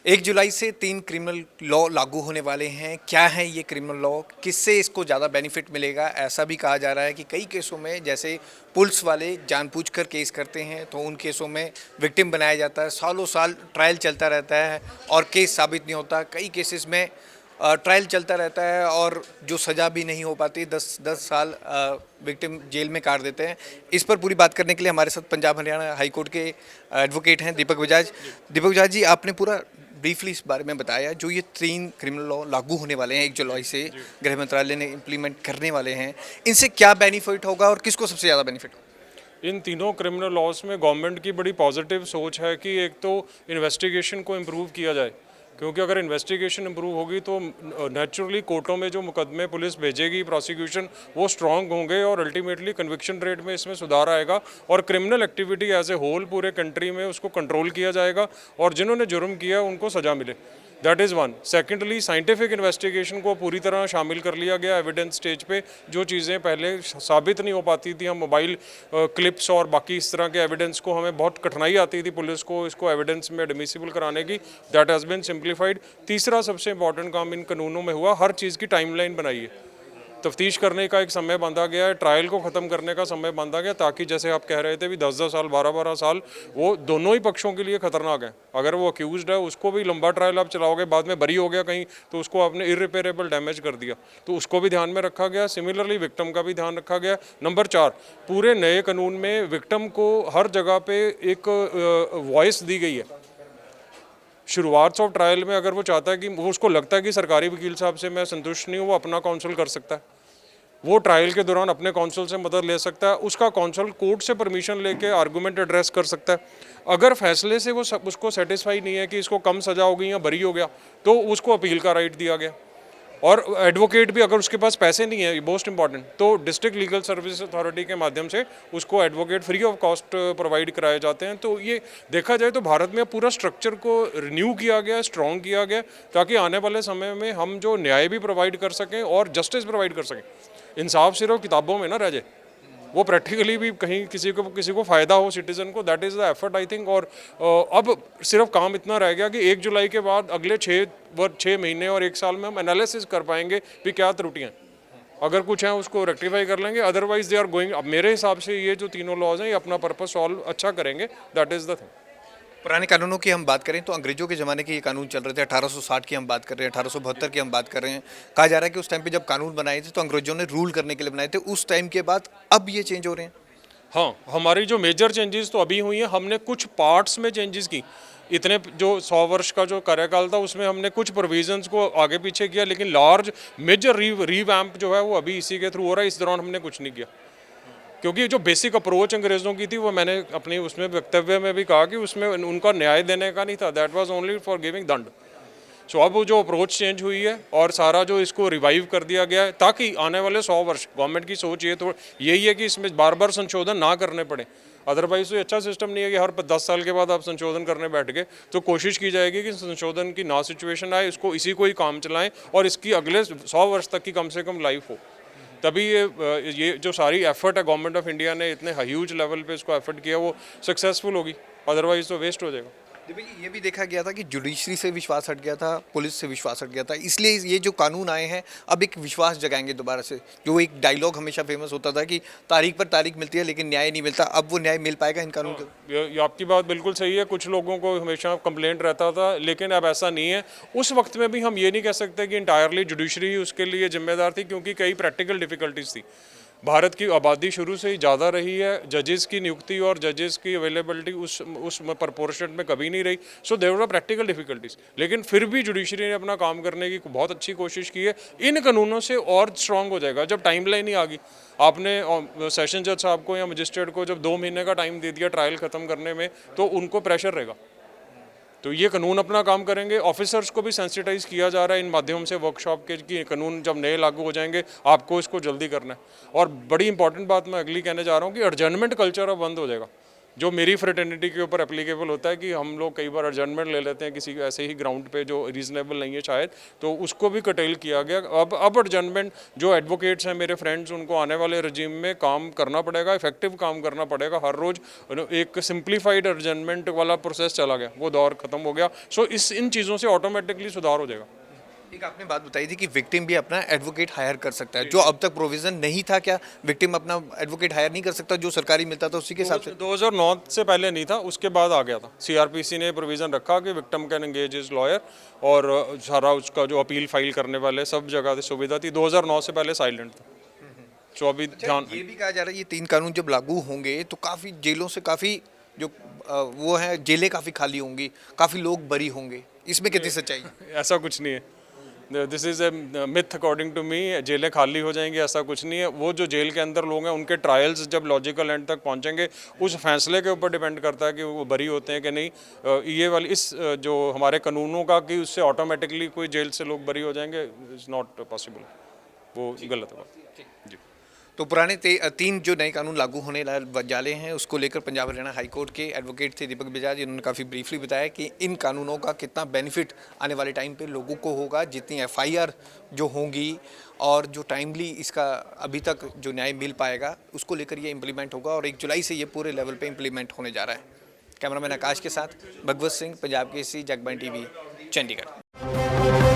1 जुलाई से 3 criminal law लागू होने वाले हैं। क्या है ये क्रिमिनल लॉ? किससे इसको ज़्यादा बेनिफिट मिलेगा? ऐसा भी कहा जा रहा है कि कई केसों में जैसे पुलिस वाले जानबूझकर केस करते हैं तो उन केसों में विक्टिम बनाया जाता है। सालों साल ट्रायल चलता रहता है और केस साबित नहीं होता। कई केसेस में ट्रायल चलता रहता है और जो सज़ा भी नहीं हो पाती, 10 साल विक्टिम जेल में काट देते हैं। इस पर पूरी बात करने के लिए हमारे साथ पंजाब हरियाणा हाई कोर्ट के एडवोकेट हैं दीपक बजाज। दीपक बजाज जी, आपने पूरा ब्रीफली इस बारे में बताया जो ये 3 क्रिमिनल लॉ लागू होने वाले हैं 1 जुलाई से, गृह मंत्रालय ने इम्प्लीमेंट करने वाले हैं। इनसे क्या बेनिफिट होगा और किसको सबसे ज़्यादा बेनिफिट होगा? इन तीनों क्रिमिनल लॉज में गवर्नमेंट की बड़ी पॉजिटिव सोच है कि एक तो इन्वेस्टिगेशन को इम्प्रूव किया जाए, क्योंकि अगर इन्वेस्टिगेशन इम्प्रूव होगी तो नेचुरली कोर्टों में जो मुकदमे पुलिस भेजेगी, प्रोसिक्यूशन, वो स्ट्रांग होंगे और अल्टीमेटली कन्विक्शन रेट में इसमें सुधार आएगा और criminal activity as a whole पूरे कंट्री में उसको कंट्रोल किया जाएगा और जिन्होंने जुर्म किया उनको सज़ा मिले। That is one. Secondly, scientific investigation को पूरी तरह शामिल कर लिया गया एविडेंस स्टेज पे। जो चीज़ें पहले साबित नहीं हो पाती थी, हम मोबाइल क्लिप्स और बाकी इस तरह के एविडेंस को हमें बहुत कठिनाई आती थी पुलिस को इसको एविडेंस में एडमिसिबल कराने की, दैट हैज़ बिन सिंप्लीफाइड। तीसरा सबसे इंपॉर्टेंट काम इन कानूनों में हुआ, हर चीज़ की टाइमलाइन बनाई है। तफ्तीश करने का एक समय बांधा गया है, ट्रायल को ख़त्म करने का समय बांधा गया, ताकि जैसे आप कह रहे थे भी 10-10 साल 12-12 साल वो दोनों ही पक्षों के लिए खतरनाक है। अगर वो अक्यूज्ड है उसको भी लंबा ट्रायल आप चलाओगे, बाद में बरी हो गया कहीं तो उसको आपने इरिपेरेबल डैमेज कर दिया, तो उसको भी ध्यान में रखा गया। सिमिलरली विक्टिम का भी ध्यान रखा गया। नंबर 4, पूरे नए कानून में विक्टिम को हर जगह पे एक वॉइस दी गई है। शुरुआत ऑफ ट्रायल में अगर वो चाहता है कि वो उसको लगता है कि सरकारी वकील साहब से मैं संतुष्ट नहीं हूँ, वो अपना काउंसिल कर सकता है। वो ट्रायल के दौरान अपने काउंसिल से मदद ले सकता है। उसका काउंसिल कोर्ट से परमिशन लेके आर्गूमेंट एड्रेस कर सकता है। अगर फैसले से वो उसको सेटिस्फाई नहीं है कि इसको कम सजा हो गई या बरी हो गया, तो उसको अपील का राइट दिया गया। और एडवोकेट भी, अगर उसके पास पैसे नहीं है, मोस्ट इंपॉर्टेंट, तो डिस्ट्रिक्ट लीगल सर्विस अथॉरिटी के माध्यम से उसको advocate free of cost provide कराए जाते हैं। तो ये देखा जाए तो भारत में पूरा स्ट्रक्चर को रिन्यू किया गया, स्ट्रॉन्ग किया गया, ताकि आने वाले समय में हम जो न्याय भी प्रोवाइड कर सकें और जस्टिस प्रोवाइड कर सकें। इंसाफ सिर्फ किताबों में ना रह जाए, वो प्रैक्टिकली भी कहीं किसी को फ़ायदा हो सिटीज़न को। That is the effort I think. और अब सिर्फ काम इतना रह गया कि 1 जुलाई के बाद अगले 6 महीने और 1 साल में हम एनालिसिस कर पाएंगे कि क्या त्रुटियाँ, अगर कुछ हैं उसको रेक्टिफाई कर लेंगे। अदरवाइज दे आर गोइंग, अब मेरे हिसाब से ये जो तीनों लॉज हैं ये अपना पर्पस सॉल्व अच्छा करेंगे। That is the thing. पुराने कानूनों की हम बात करें तो अंग्रेजों के ज़माने के ये कानून चल रहे थे। 1860 की हम बात कर रहे हैं, 1872 की हम बात कर रहे हैं। कहा जा रहा है कि उस टाइम पे जब कानून बनाए थे तो अंग्रेजों ने रूल करने के लिए बनाए थे। उस टाइम के बाद अब ये चेंज हो रहे हैं। हाँ, हमारी जो मेजर चेंजेस तो अभी हुई हैं, हमने कुछ पार्ट्स में चेंजेस की। इतने जो 100 वर्ष का जो कार्यकाल था उसमें हमने कुछ प्रोविजंस को आगे पीछे किया, लेकिन लार्ज मेजर रीवैम्प जो है वो अभी इसी के थ्रू हो रहा है। इस दौरान हमने कुछ नहीं किया, क्योंकि जो बेसिक अप्रोच अंग्रेज़ों की थी वो मैंने अपनी उसमें वक्तव्य में भी कहा कि उसमें उनका न्याय देने का नहीं था, that was only for giving दंड। सो अब वो जो अप्रोच चेंज हुई है और सारा जो इसको रिवाइव कर दिया गया है, ताकि आने वाले 100 वर्ष गवर्नमेंट की सोच ये तो यही है कि इसमें बार बार संशोधन ना करने पड़े। अदरवाइज तो अच्छा सिस्टम नहीं है कि हर 10 साल के बाद आप संशोधन करने बैठ गए। तो कोशिश की जाएगी कि संशोधन की ना सिचुएशन आए, इसको इसी को ही काम चलाएं और इसकी अगले 100 वर्ष तक की कम से कम लाइफ हो। तभी ये जो सारी एफर्ट है गवर्नमेंट ऑफ इंडिया ने इतने ह्यूज लेवल पे इसको एफर्ट किया वो सक्सेसफुल होगी, अदरवाइज तो वेस्ट हो जाएगा। देखिए, ये भी देखा गया था कि जुडिशरी से विश्वास हट गया था, पुलिस से विश्वास हट गया था। इसलिए ये जो कानून आए हैं अब एक विश्वास जगाएंगे दोबारा से। जो एक डायलॉग हमेशा फेमस होता था कि तारीख पर तारीख मिलती है लेकिन न्याय नहीं मिलता, अब वो न्याय मिल पाएगा इन कानून के। ये आपकी बात बिल्कुल सही है। कुछ लोगों को हमेशा कंप्लेंट रहता था, लेकिन अब ऐसा नहीं है। उस वक्त में भी हम ये नहीं कह सकते कि इंटायरली जुडिशरी ही उसके लिए जिम्मेदार थी, क्योंकि कई प्रैक्टिकल डिफ़िकल्टीज थी। भारत की आबादी शुरू से ही ज़्यादा रही है, जजेस की नियुक्ति और जजेस की अवेलेबिलिटी उस प्रपोर्शन में कभी नहीं रही। So there were practical difficulties, लेकिन फिर भी जुडिशरी ने अपना काम करने की बहुत अच्छी कोशिश की है। इन कानूनों से और स्ट्रांग हो जाएगा जब टाइमलाइन ही आ गई। आपने सेशन जज साहब को या मजिस्ट्रेट को जब 2 महीने का टाइम दे दिया ट्रायल ख़त्म करने में, तो उनको प्रेशर रहेगा। तो ये कानून अपना काम करेंगे। ऑफिसर्स को भी सेंसिटाइज किया जा रहा है इन माध्यम से वर्कशॉप के कि कानून जब नए लागू हो जाएंगे आपको इसको जल्दी करना है। और बड़ी इंपॉर्टेंट बात मैं अगली कहने जा रहा हूँ कि एडजर्नमेंट कल्चर अब बंद हो जाएगा। जो मेरी फ्रेटर्निटी के ऊपर एप्लीकेबल होता है कि हम लोग कई बार एडजर्नमेंट ले लेते हैं किसी ऐसे ही ग्राउंड पे जो रीजनेबल नहीं है शायद, तो उसको भी कटेल किया गया। अब एडजर्नमेंट जो एडवोकेट्स हैं मेरे फ्रेंड्स, उनको आने वाले रजीम में काम करना पड़ेगा, इफेक्टिव काम करना पड़ेगा। हर रोज़ एक सिंप्लीफाइड एडजर्नमेंट वाला प्रोसेस चला गया, वो दौर खत्म हो गया। सो इन चीज़ों से ऑटोमेटिकली सुधार हो जाएगा। एक आपने बात बताई थी कि विक्टिम भी अपना एडवोकेट हायर कर सकता है, जो अब तक प्रोविजन नहीं था। क्या विक्टिम अपना एडवोकेट हायर नहीं कर सकता? जो सरकारी मिलता था उसी के हिसाब से। 2009 से पहले नहीं था, उसके बाद आ गया था। सीआरपीसी ने प्रोविज़न रखा कि victim can engage is lawyer, और सारा उसका जो अपील फाइल करने वाले सब जगह सुविधा थी। 2009 से पहले साइलेंट था। तो अभी ध्यान ये भी कहा जा रहा है ये 3 कानून जब लागू होंगे तो काफ़ी जेलों से काफ़ी जो वो है जेलें काफ़ी खाली होंगी, काफ़ी लोग बरी होंगे। इसमें कितनी सच्चाई है? ऐसा कुछ नहीं है। This is a myth according to me. जेलें खाली हो जाएंगी ऐसा कुछ नहीं है। वो जो जेल के अंदर लोग हैं उनके ट्रायल्स जब लॉजिकल एंड तक पहुंचेंगे, उस फैसले के ऊपर डिपेंड करता है कि वो बरी होते हैं कि नहीं। ये वाली इस जो हमारे कानूनों का कि उससे ऑटोमेटिकली कोई जेल से लोग बरी हो जाएंगे, इज़ नॉट पॉसिबल। वो गलत है बात जी। तो पुराने 3 जो नए कानून लागू होने वाले हैं उसको लेकर पंजाब हरियाणा हाई कोर्ट के एडवोकेट थे दीपक बजाज, इन्होंने काफ़ी ब्रीफली बताया कि इन कानूनों का कितना बेनिफिट आने वाले टाइम पे लोगों को होगा, जितनी एफआईआर जो होंगी और जो टाइमली इसका अभी तक जो न्याय मिल पाएगा उसको लेकर ये इम्प्लीमेंट होगा, और 1 जुलाई से ये पूरे लेवल पे इम्प्लीमेंट होने जा रहा है। कैमरामैन आकाश के साथ भगवत सिंह, पंजाब केसरी, जगबानी टीवी, चंडीगढ़।